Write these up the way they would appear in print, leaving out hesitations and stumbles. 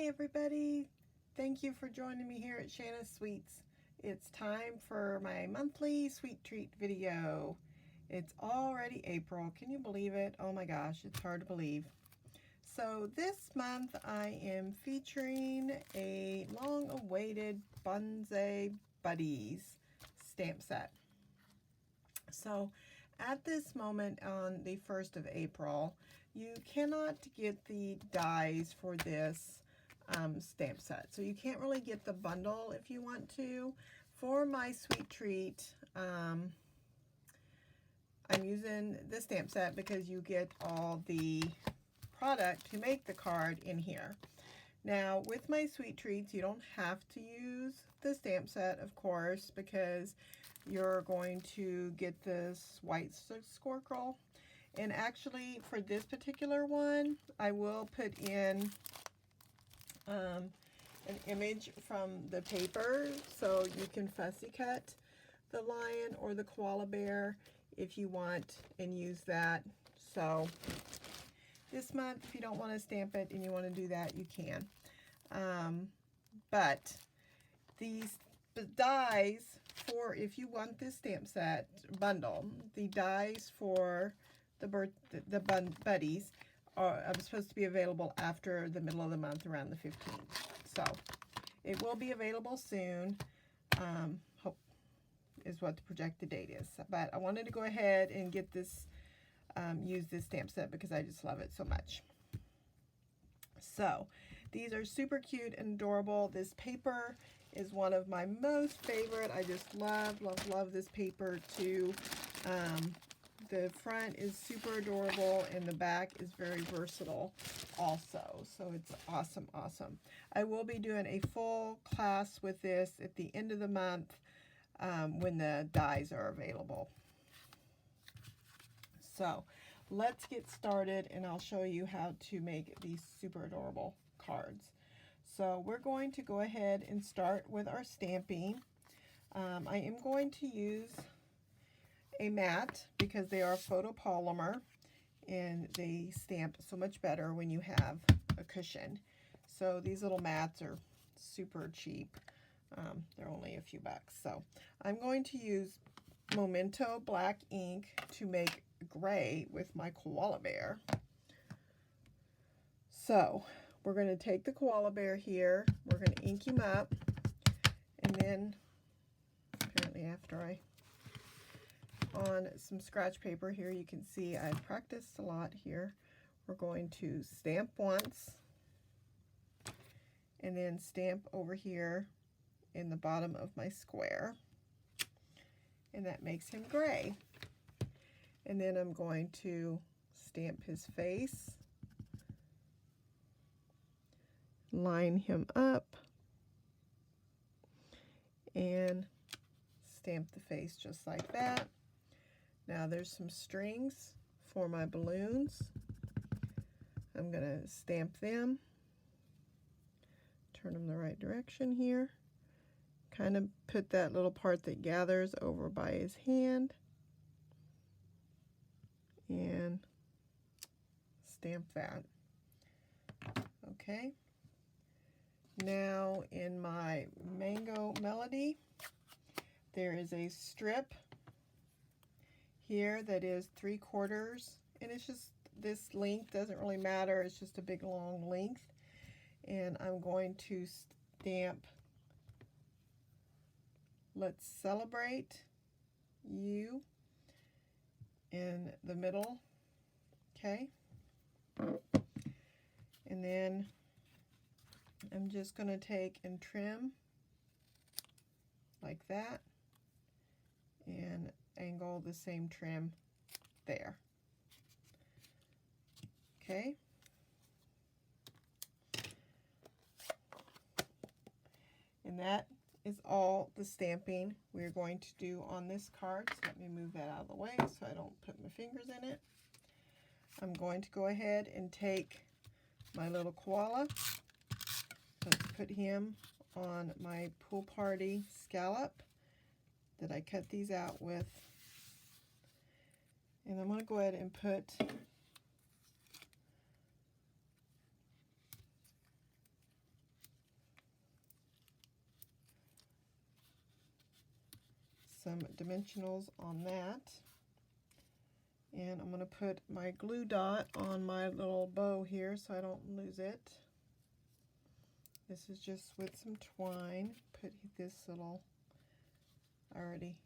Hi everybody, thank you for joining me here at Shanna's Sweets. It's time for my monthly sweet treat video. It's already April, can you believe it? Oh my gosh, it's hard to believe. So this month I am featuring a long-awaited Bonanza Buddies stamp set. So at this moment on the 1st of April, you cannot get the dies for this stamp set. So you can't really get the bundle if you want to. For my sweet treat, I'm using the stamp set because you get all the product to make the card in here. Now with my sweet treats, you don't have to use the stamp set, of course, because you're going to get this white squircle. And actually for this particular one, I will put in an image from the paper, so you can fussy cut the lion or the koala bear if you want and use that. So this month, if you don't want to stamp it and you want to do that, you can. But these dies for, if you want this stamp set bundle, the dies for the buddies are supposed to be available after the middle of the month, around the 15th. So it will be available soon. Hope is what the projected date is. But I wanted to go ahead and get this, use this stamp set because I just love it so much. So these are super cute and adorable. This paper is one of my most favorite. I just love this paper too. The front is super adorable and the back is very versatile also. So it's awesome. I will be doing a full class with this at the end of the month when the dies are available. So let's get started and I'll show you how to make these super adorable cards. So we're going to go ahead and start with our stamping. I am going to use a mat because they are photopolymer and they stamp so much better when you have a cushion. So these little mats are super cheap. They're only a few bucks. So I'm going to use Memento black ink to make gray with my koala bear. So we're going to take the koala bear here, we're going to ink him up, and then apparently after I on some scratch paper here, you can see I've practiced a lot here. We're going to stamp once and then stamp over here in the bottom of my square, and that makes him gray. And then I'm going to stamp his face, line him up, and stamp the face just like that. Now there's some strings for my balloons. I'm going to stamp them, turn them the right direction here, kind of put that little part that gathers over by his hand, and stamp that. Okay. Now in my Mango Melody, there is a strip here that is 3/4, and it's just, this length doesn't really matter, it's just a big long length. And I'm going to stamp "Let's Celebrate You" in the middle. Okay, and then I'm just going to take and trim like that and angle the same trim there. Okay. And that is all the stamping we're going to do on this card. So let me move that out of the way so I don't put my fingers in it. I'm going to go ahead and take my little koala. Let's put him on my pool party scallop that I cut these out with. And I'm going to go ahead and put some dimensionals on that. And I'm going to put my glue dot on my little bow here so I don't lose it. This is just with some twine. Put this little, I already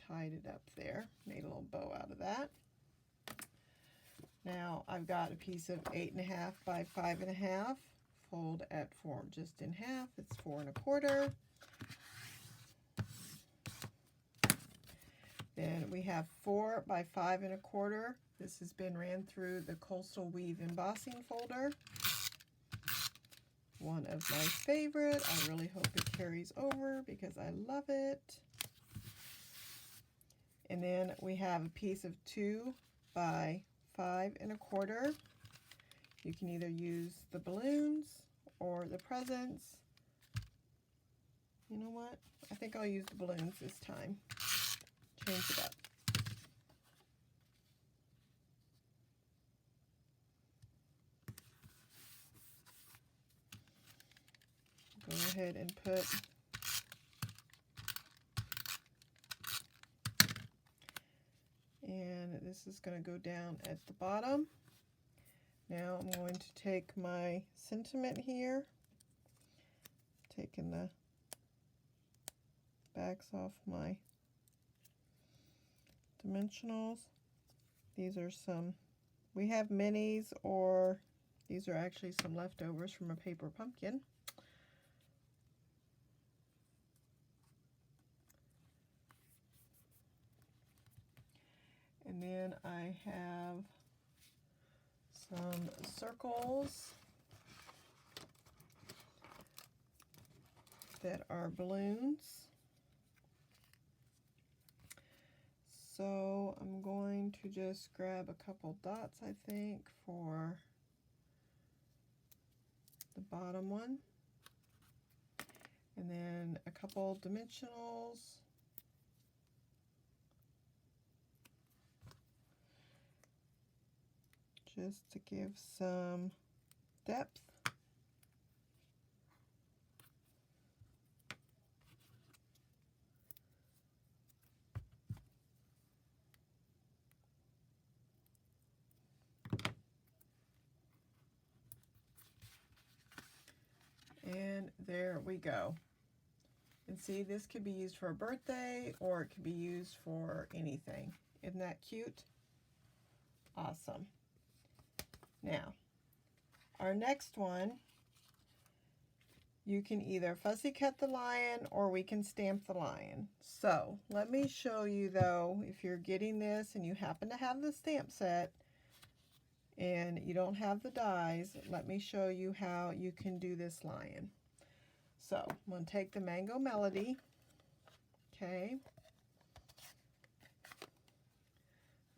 tied it up there, made a little bow out of that. Now I've got a piece of 8.5 by 5.5, fold at 4 just in half, it's 4 1/4. Then we have 4 by 5 1/4. This has been ran through the Coastal Weave embossing folder. One of my favorite. I really hope it carries over because I love it. And then we have a piece of 2 by 5 1/4. You can either use the balloons or the presents. You know what? I think I'll use the balloons this time. Change it up. Go ahead and put this is going to go down at the bottom. Now I'm going to take my sentiment here, taking the backs off my dimensionals. These are some, we have minis, or these are actually some leftovers from a paper pumpkin. And then I have some circles that are balloons. So I'm going to just grab a couple dots, I think, for the bottom one. And then a couple dimensionals. Just to give some depth. And there we go. And see, this could be used for a birthday or it could be used for anything. Isn't that cute? Awesome. Now, our next one, you can either fussy cut the lion or we can stamp the lion. So let me show you though, if you're getting this and you happen to have the stamp set and you don't have the dies, let me show you how you can do this lion. So I'm going to take the Mango Melody, okay,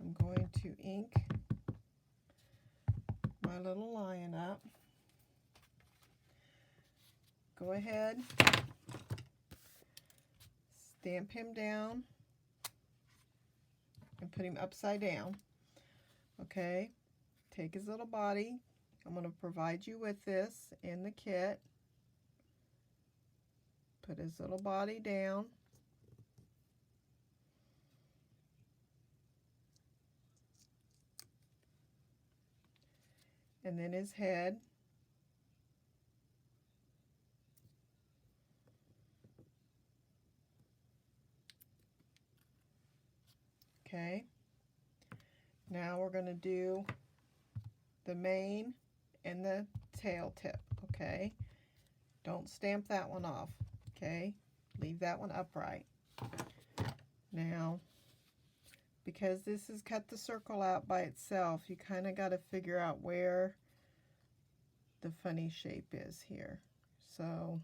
I'm going to ink my little lion up. Go ahead, stamp him down and put him upside down. Okay, take his little body. I'm going to provide you with this in the kit. Put his little body down. And then his head. Okay. Now we're going to do the mane and the tail tip, okay? Don't stamp that one off, okay? Leave that one upright. Now, because this has cut the circle out by itself, you kind of got to figure out where the funny shape is here. So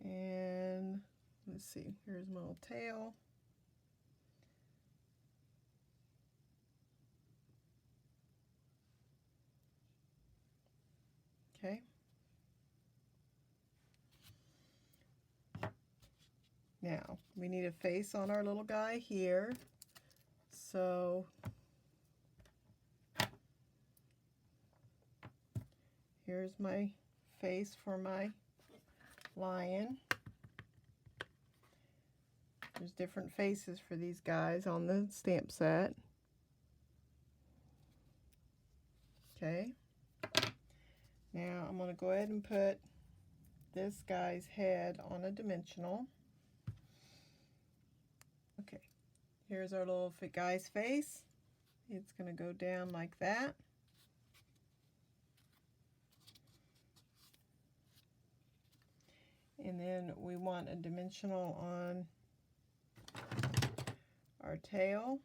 and let's see, here's my little tail. Now, we need a face on our little guy here. So, here's my face for my lion. There's different faces for these guys on the stamp set. Okay. Now, I'm going to go ahead and put this guy's head on a dimensional. Okay, here's our little guy's face. It's going to go down like that. And then we want a dimensional on our tail.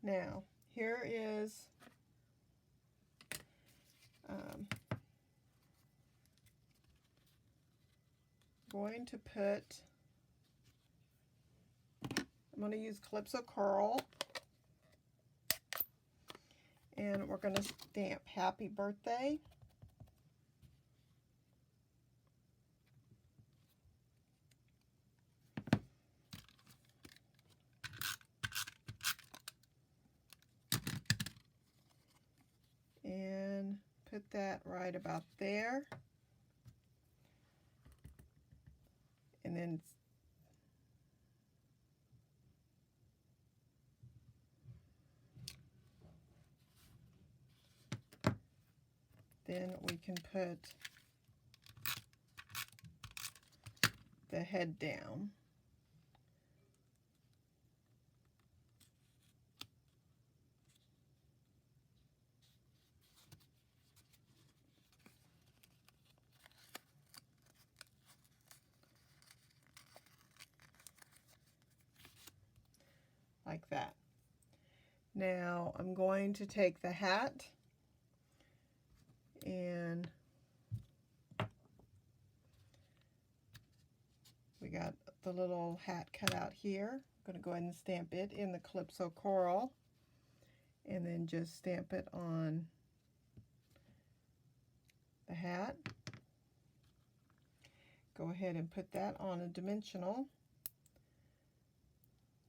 Now, here is going to put, I'm going to use Calypso Curl, and we're going to stamp Happy Birthday. And put that right about there. And then we can put the head down. Like that. Now I'm going to take the hat and we got the little hat cut out here. I'm going to go ahead and stamp it in the Calypso Coral and then just stamp it on the hat. Go ahead and put that on a dimensional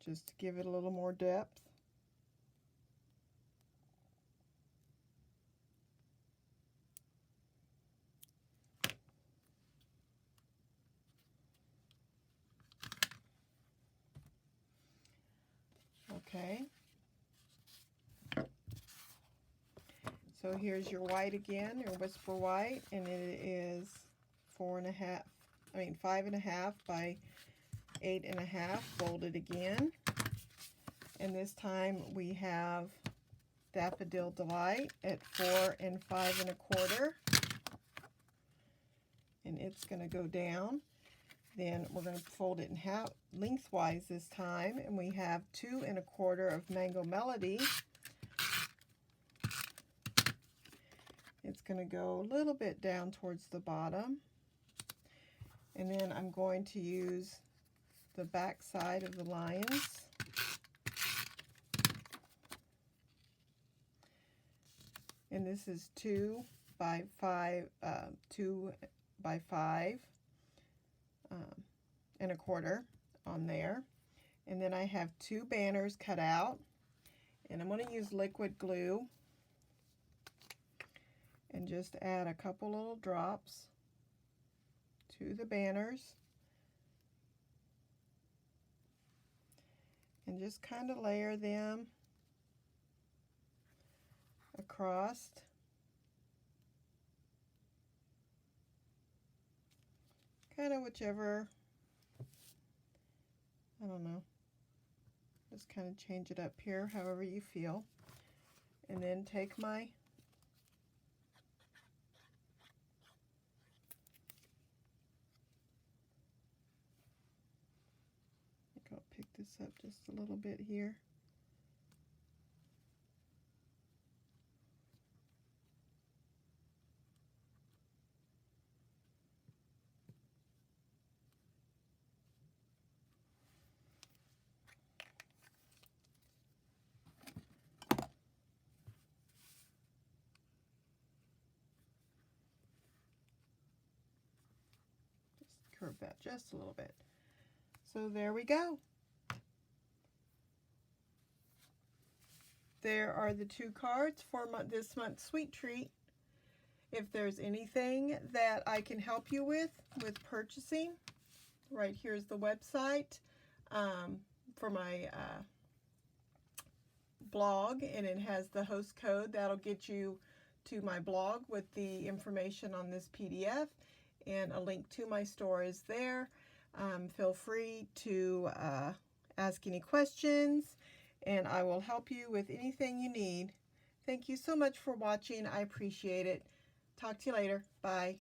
just to give it a little more depth. Okay. So here's your white again, your Whisper White, and it is 5.5 by 8.5, folded again. And this time we have Daffodil Delight at 4 and 5.25. And it's going to go down. Then we're going to fold it in half lengthwise this time, and we have 2.25 of Mango Melody. It's going to go a little bit down towards the bottom. And then I'm going to use the back side of the lions. And this is 2 by 5, 2.25 on there. And then I have 2 banners cut out, and I'm going to use liquid glue and just add a couple little drops to the banners and just kind of layer them across. Kind of whichever, I don't know, just kind of change it up here however you feel. And then take my I'll pick this up just a little bit here. Just curve that just a little bit. So there we go. There are the 2 cards for this month's sweet treat. If there's anything that I can help you with purchasing, right here's the website for my blog, and it has the host code that'll get you to my blog with the information on this PDF, and a link to my store is there. Feel free to ask any questions, and I will help you with anything you need. Thank you so much for watching. I appreciate it. Talk to you later. Bye.